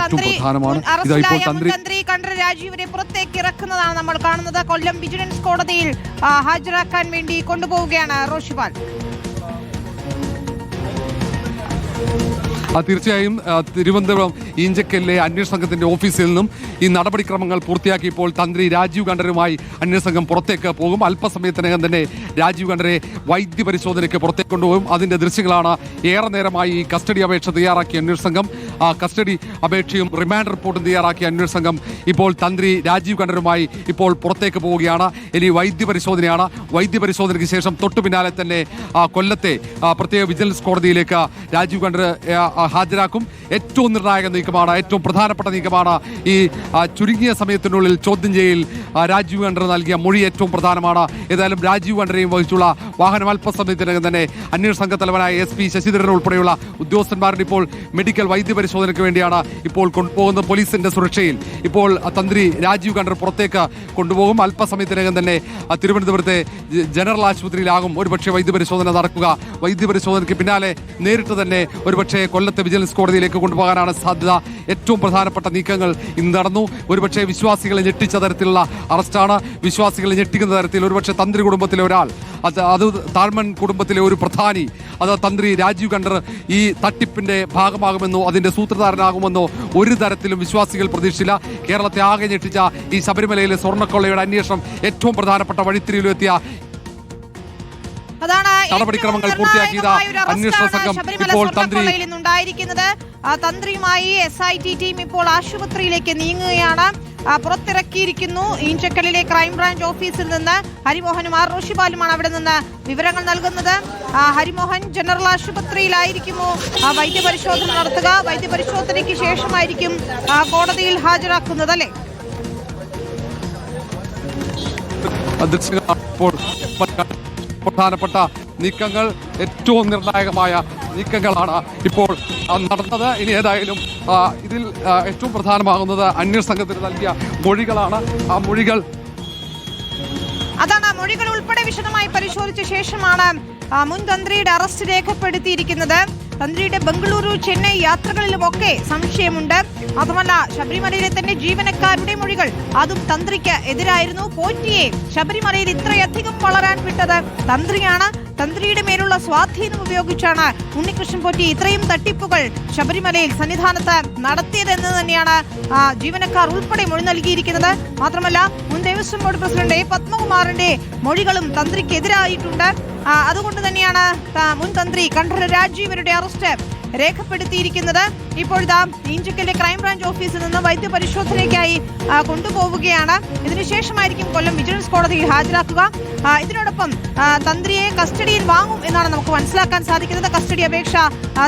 ഏറ്റവും പ്രധാനമാണ്. ഇതായിപ്പോൾ തന്ത്രി കണ്ഠര രാജീവരെ പുറത്തേക്ക് ഇറക്കുന്നതാണ് നമ്മൾ കാണുന്നത്. കൊല്ലം വിജിലൻസ് കോടതിയിൽ ഹാജരാക്കാൻ വേണ്ടി കൊണ്ടുപോവുകയാണ് റോഷിപാൽ. തീർച്ചയായും തിരുവനന്തപുരം ഈഞ്ചക്കലിലെ അന്വേഷണ സംഘത്തിന്റെ ഓഫീസിൽ നിന്നും ഈ നടപടിക്രമങ്ങൾ പൂർത്തിയാക്കിയപ്പോൾ തന്ത്രി രാജീവ് കണ്ഠരുമായി അന്വേഷണ സംഘം പുറത്തേക്ക് പോകും. അല്പസമയത്തിനകം തന്നെ രാജീവ് കണ്ഠരെ വൈദ്യ പരിശോധനയ്ക്ക് പുറത്തേക്ക് കൊണ്ടുപോകും. അതിന്റെ ദൃശ്യങ്ങളാണ് ഏറെ നേരമായി ഈ കസ്റ്റഡി അപേക്ഷ തയ്യാറാക്കിയ അന്വേഷണ സംഘം. കസ്റ്റഡി അപേക്ഷയും റിമാൻഡ് റിപ്പോർട്ടും തയ്യാറാക്കിയ അന്വേഷണ സംഘം ഇപ്പോൾ തന്ത്രി രാജീവ് കണ്ഠരുമായി ഇപ്പോൾ പുറത്തേക്ക് പോവുകയാണ്. ഇനി വൈദ്യ പരിശോധനയാണ്. വൈദ്യ പരിശോധനയ്ക്ക് ശേഷം തൊട്ടു പിന്നാലെ തന്നെ കൊല്ലത്തെ പ്രത്യേക വിജിലൻസ് കോടതിയിലേക്ക് രാജീവ് കണ്ഠർ ഹാജരാക്കും. ഏറ്റവും നിർണായക നീക്കമാണ്, ഏറ്റവും പ്രധാനപ്പെട്ട നീക്കമാണ്. ഈ ചുരുങ്ങിയ സമയത്തിനുള്ളിൽ ചോദ്യം ചെയ്യൽ രാജീവ് കണ്ഠർ നൽകിയ മൊഴി ഏറ്റവും പ്രധാനമാണ്. ഏതായാലും രാജീവ് കണ്ഠരെയും വഹിച്ചുള്ള വാഹനം അല്പസമയത്തിനകം തന്നെ അന്വേഷണ സംഘ തലവനായ SP ശശിധരൻ ഉൾപ്പെടെയുള്ള ഉദ്യോഗസ്ഥന്മാരുടെ ഇപ്പോൾ മെഡിക്കൽ വൈദ്യ പരിശോധനയ്ക്ക് വേണ്ടിയാണ് ഇപ്പോൾ കൊണ്ടുപോകുന്ന പോലീസിന്റെ സുരക്ഷയിൽ ഇപ്പോൾ തന്ത്രി രാജീവ് കണ്ഠർ പുറത്തേക്ക് കൊണ്ടുപോകും. അല്പസമയത്തിനകം തന്നെ തിരുവനന്തപുരത്തെ ജനറൽ ആശുപത്രിയിലാകും ഒരുപക്ഷെ വൈദ്യ പരിശോധന നടക്കുക. വൈദ്യ പരിശോധനയ്ക്ക് പിന്നാലെ നേരിട്ട് തന്നെ ഒരുപക്ഷെ കൊല്ലത്തെ വിജിലൻസ് കോടതിയിലേക്ക് കൊണ്ടുപോകാനാണ് സാധ്യത. ഏറ്റവും പ്രധാനപ്പെട്ട നീക്കങ്ങൾ ഇന്ന് നടന്നു. ഒരുപക്ഷെ വിശ്വാസികളെ ഞെട്ടിച്ച തരത്തിലുള്ള അറസ്റ്റാണ്. വിശ്വാസികളെ ഞെട്ടിക്കുന്ന തരത്തിൽ ഒരുപക്ഷെ തന്ത്രി കുടുംബത്തിലെ ഒരാൾ, അത് താഴ്മൺ കുടുംബത്തിലെ ഒരു പ്രധാനി, അത് തന്ത്രി രാജീവ് കണ്ഠർ ഈ തട്ടിപ്പിന്റെ ഭാഗമാകുമെന്നോ അതിന്റെ സൂത്രധാരനാകുമെന്നോ ഒരു തരത്തിലും വിശ്വാസികൾ പ്രതീക്ഷിച്ചില്ല. കേരളത്തെ ആകെ ഞെട്ടിച്ച ഈ ശബരിമലയിലെ സ്വർണ്ണക്കൊള്ളയുടെ അന്വേഷണം ഏറ്റവും പ്രധാനപ്പെട്ട വഴിത്തിരിവിലെത്തിയ നടപടിക്രമങ്ങൾ പൂർത്തിയാക്കിയത് അന്വേഷണ സംഘം ഇപ്പോൾ തന്ത്രിയുമായി SIT ടീം ഇപ്പോൾ ആശുപത്രിയിലേക്ക് നീങ്ങുകയാണ്. പുറത്തിറക്കിയിരിക്കുന്നു. ഈഞ്ചക്കലിലെ ക്രൈംബ്രാഞ്ച് ഓഫീസിൽ നിന്ന് ഹരിമോഹനും റോഷിപാലുമാണ് അവിടെ നിന്ന് വിവരങ്ങൾ നൽകുന്നത്. ഹരിമോഹൻ, ജനറൽ ആശുപത്രിയിലായിരിക്കുമോ വൈദ്യ പരിശോധന നടത്തുക? വൈദ്യ പരിശോധനയ്ക്ക് ശേഷമായിരിക്കും കോടതിയിൽ ഹാജരാക്കുന്നത്, അല്ലേ? പ്രധാനപ്പെട്ട നീക്കങ്ങൾ, ഏറ്റവും നിർണായകമായ നീക്കങ്ങളാണ് ഇപ്പോൾ നടന്നത്. ഇനി ഏതായാലും ഇതിൽ ഏറ്റവും പ്രധാനമാകുന്നത് അന്വേഷണ സംഘത്തിന് നൽകിയ മൊഴികളാണ്. ആ മൊഴികൾ ഉൾപ്പെടെ വിശദമായി പരിശോധിച്ച ശേഷമാണ് മുൻ തന്ത്രിയുടെ അറസ്റ്റ് രേഖപ്പെടുത്തിയിരിക്കുന്നത്. തന്ത്രിയുടെ ബംഗളൂരു, ചെന്നൈ യാത്രകളിലുമൊക്കെ സംശയമുണ്ട്. മാത്രമല്ല ശബരിമലയിലെ തന്നെ ജീവനക്കാരുടെ മൊഴികൾ അതും തന്ത്രിക്ക് എതിരായിരുന്നു. പോറ്റിയെ ശബരിമലയിൽ ഇത്രയധികം വളരാൻ വിട്ടത് തന്ത്രിയാണ്. തന്ത്രിയുടെ മേലുള്ള സ്വാധീനം ഉപയോഗിച്ചാണ് ഉണ്ണികൃഷ്ണൻ പോറ്റി ഇത്രയും തട്ടിപ്പുകൾ ശബരിമലയിൽ സന്നിധാനത്ത് നടത്തിയതെന്ന് തന്നെയാണ് ജീവനക്കാർ ഉൾപ്പെടെ മൊഴി നൽകിയിരിക്കുന്നത്. മാത്രമല്ല മുൻ ദേവസ്വം ബോർഡ് പ്രസിഡന്റ് പത്മകുമാറിന്റെ മൊഴികളും തന്ത്രിക്കെതിരായിട്ടുണ്ട്. അതുകൊണ്ട് തന്നെയാണ് മുൻ തന്ത്രി കണ്ഠര രാജീവരുടെ അറസ്റ്റ് രേഖപ്പെടുത്തിയിരിക്കുന്നത്. ഇപ്പോഴിതാ ഈഞ്ചക്കലിലെ ക്രൈംബ്രാഞ്ച് ഓഫീസിൽ നിന്ന് വൈദ്യ പരിശോധനയ്ക്കായി കൊണ്ടുപോവുകയാണ്. ഇതിനുശേഷമായിരിക്കും കൊല്ലം വിജിലൻസ് കോടതിയിൽ ഹാജരാക്കുക. ഇതിനോടൊപ്പം തന്ത്രിയെ കസ്റ്റഡിയിൽ വാങ്ങും എന്നാണ് നമുക്ക് മനസ്സിലാക്കാൻ സാധിക്കുന്നത്. കസ്റ്റഡി അപേക്ഷ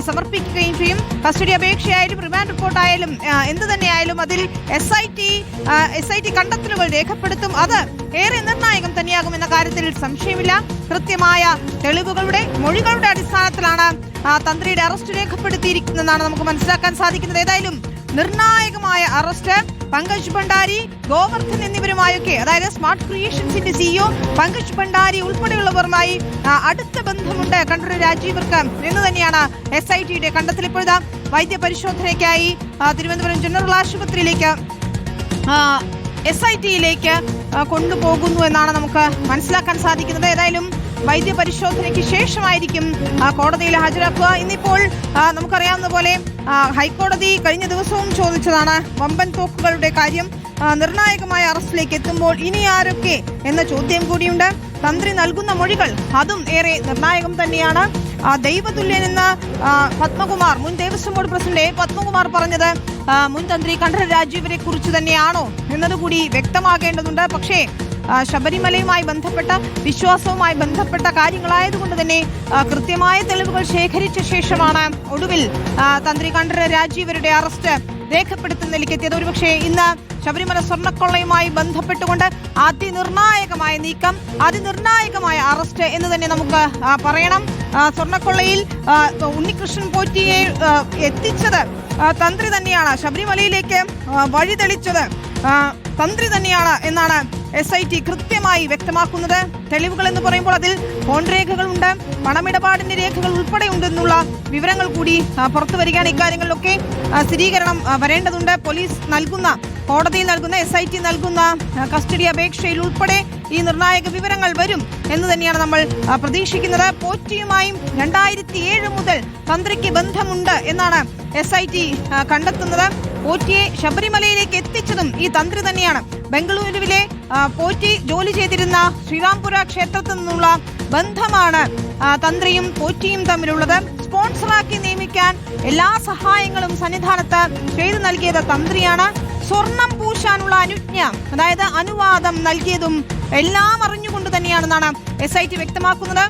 സമർപ്പിക്കുകയും ചെയ്യും. കസ്റ്റഡി അപേക്ഷയായാലും റിമാൻഡ് റിപ്പോർട്ടായാലും എന്ത് തന്നെയായാലും അതിൽ SIT കണ്ടെത്തലുകൾ രേഖപ്പെടുത്തും. അത് ഏറെ നിർണായകം തന്നെയാകുമെന്ന കാര്യത്തിൽ സംശയമില്ല. കൃത്യമായ തെളിവുകളുടെ മൊഴികളുടെ അടിസ്ഥാനത്തിലാണ് തന്ത്രിയുടെ അറസ്റ്റ് രേഖപ്പെടുത്തിയിരിക്കുന്നതെന്നാണ് നമുക്ക് മനസ്സിലാക്കാൻ സാധിക്കുന്നത്. ഏതായാലും നിർണായകമായ അറസ്റ്റ്. പങ്കജ് ഭണ്ഡാരി, ഗോവർദ്ധൻ എന്നിവരുമായൊക്കെ, അതായത് സ്മാർട്ട് ക്രിയേഷൻസിന്റെ CEO പങ്കജ് ഭണ്ഡാരി ഉൾപ്പെടെയുള്ളവരുമായി അടുത്ത ബന്ധമുണ്ട് കണ്ഠര രാജീവർക്ക് എന്ന് തന്നെയാണ് SITയുടെ കണ്ടെത്തൽ. ഇപ്പോഴത്തെ വൈദ്യ പരിശോധനയ്ക്കായി തിരുവനന്തപുരം ജനറൽ ആശുപത്രിയിലേക്ക് SITയിലേക്ക് കൊണ്ടുപോകുന്നു എന്നാണ് നമുക്ക് മനസ്സിലാക്കാൻ സാധിക്കുന്നത്. ഏതായാലും വൈദ്യ പരിശോധനയ്ക്ക് ശേഷമായിരിക്കും കോടതിയിൽ ഹാജരാക്കുക. ഇന്നിപ്പോൾ നമുക്കറിയാവുന്ന പോലെ ഹൈക്കോടതി കഴിഞ്ഞ ദിവസവും ചോദിച്ചതാണ് വമ്പൻ തോക്കുകളുടെ കാര്യം. നിർണായകമായ അറസ്റ്റിലേക്ക് എത്തുമ്പോൾ ഇനി ആരൊക്കെ എന്ന ചോദ്യം കൂടിയുണ്ട്. തന്ത്രി നൽകുന്ന മൊഴികൾ അതും ഏറെ നിർണായകം തന്നെയാണ്. ദൈവതുല്യനെന്ന് പത്മകുമാർ, മുൻ ദേവസ്വം ബോർഡ് പ്രസിഡന്റ് പത്മകുമാർ പറഞ്ഞത് മുൻ തന്ത്രി കണ്ഠര രാജീവരെ കുറിച്ച് തന്നെയാണോ എന്നതുകൂടി വ്യക്തമാകേണ്ടതുണ്ട്. പക്ഷേ ശബരിമലയുമായി ബന്ധപ്പെട്ട, വിശ്വാസവുമായി ബന്ധപ്പെട്ട കാര്യങ്ങളായതുകൊണ്ട് തന്നെ കൃത്യമായ തെളിവുകൾ ശേഖരിച്ച ശേഷമാണ് ഒടുവിൽ തന്ത്രി കണ്ഠര രാജീവരുടെ അറസ്റ്റ് രേഖപ്പെടുത്തുന്നതിലേക്കെത്തിയത്. ഒരുപക്ഷെ ഇന്ന് ശബരിമല സ്വർണ്ണക്കൊള്ളയുമായി ബന്ധപ്പെട്ടുകൊണ്ട് അതിനിർണായകമായ നീക്കം, അതിനിർണായകമായ അറസ്റ്റ് എന്ന് തന്നെ നമുക്ക് പറയണം. സ്വർണ്ണക്കൊള്ളയിൽ ഉണ്ണികൃഷ്ണൻ പോറ്റിയെ എത്തിച്ചത് തന്ത്രി തന്നെയാണ്. ശബരിമലയിലേക്ക് വഴി തെളിച്ചത് തന്ത്രി തന്നെയാണ് എന്നാണ് SIT കൃത്യമായി വ്യക്തമാക്കുന്നത്. തെളിവുകൾ എന്ന് പറയുമ്പോൾ അതിൽ ഫോൺ രേഖകളുണ്ട്, പണമിടപാടിന്റെ രേഖകൾ ഉൾപ്പെടെ ഉണ്ടെന്നുള്ള വിവരങ്ങൾ കൂടി പുറത്തു വരികയാണ്. ഇക്കാര്യങ്ങളിലൊക്കെ സ്ഥിരീകരണം വരേണ്ടതുണ്ട്. പോലീസ് നൽകുന്ന, കോടതിയിൽ നൽകുന്ന, SIT നൽകുന്ന കസ്റ്റഡി അപേക്ഷയിൽ ഉൾപ്പെടെ ഈ നിർണായക വിവരങ്ങൾ വരും എന്ന് തന്നെയാണ് നമ്മൾ പ്രതീക്ഷിക്കുന്നത്. പോറ്റിയുമായും 2007 മുതൽ തന്ത്രിക്ക് ബന്ധമുണ്ട് എന്നാണ് SIT കണ്ടെത്തുന്നത്. പോറ്റിയെ ശബരിമലയിലേക്ക് എത്തിച്ചതും ഈ തന്ത്രി തന്നെയാണ്. ബംഗളൂരുവിലെ പോറ്റി ജോലി ചെയ്തിരുന്ന ശ്രീരാംപുര ക്ഷേത്രത്തിൽ നിന്നുള്ള ബന്ധമാണ് തന്ത്രിയും പോറ്റിയും തമ്മിലുള്ളത്. സ്പോൺസറാക്കി നിയമിക്കാൻ എല്ലാ സഹായങ്ങളും സന്നിധാനത്ത് ചെയ്തു നൽകിയത് തന്ത്രിയാണ്. സ്വർണം പൂശാനുള്ള അനുജ്ഞ, അതായത് അനുവാദം നൽകിയതും എല്ലാം അറിഞ്ഞുകൊണ്ട് തന്നെയാണെന്നാണ് SIT വ്യക്തമാക്കുന്നത്.